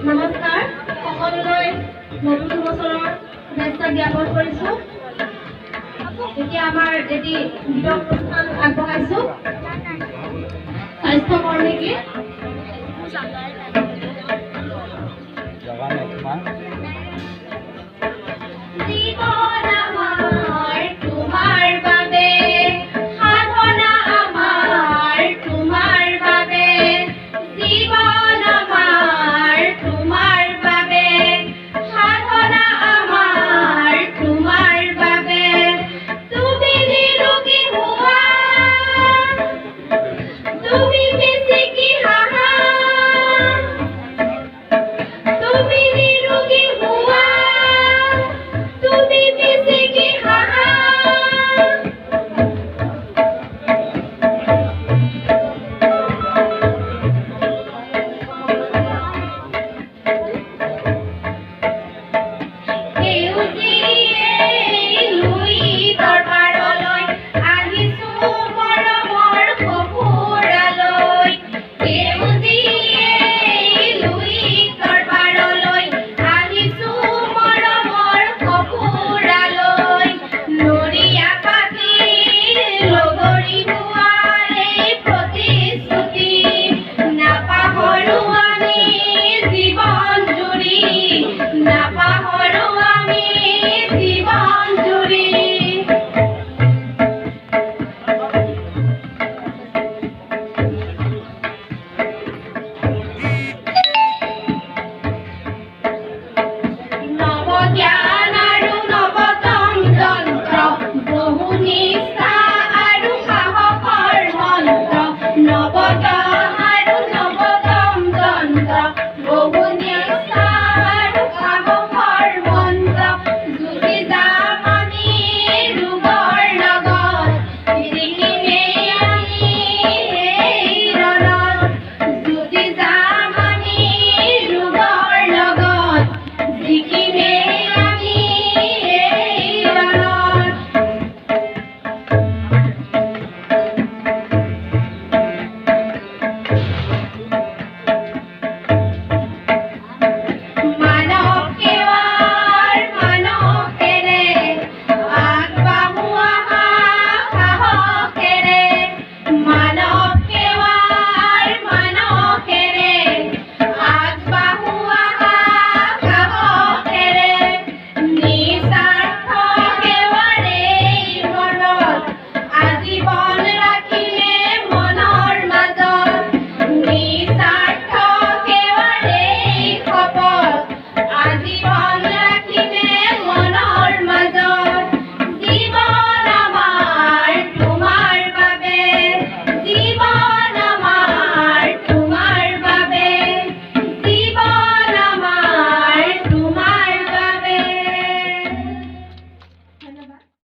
নমস্কাৰ সকলোলৈ নতুন বছৰৰ শুভেচ্ছা জ্ঞাপন কৰিছোঁ। এতিয়া আমাৰ এটি বিৰল অনুষ্ঠান আগবঢ়াইছোঁ স্বাস্থ্য কৰ্মী গীত। জীৱন আমাৰ তোমাৰ বাবে, সাধনা আমাৰ তোমাৰ বাবে, জীৱন আমাৰ তোমাৰ বাবে, সাধনা আমাৰ তোমাৰ বাবে। তুমি নিৰোগী হোৱা, তুমি বেছিকি হাঁহা, তুমি নিৰোগী হোৱা, তুমি বেছিকি হাঁহা। Nobody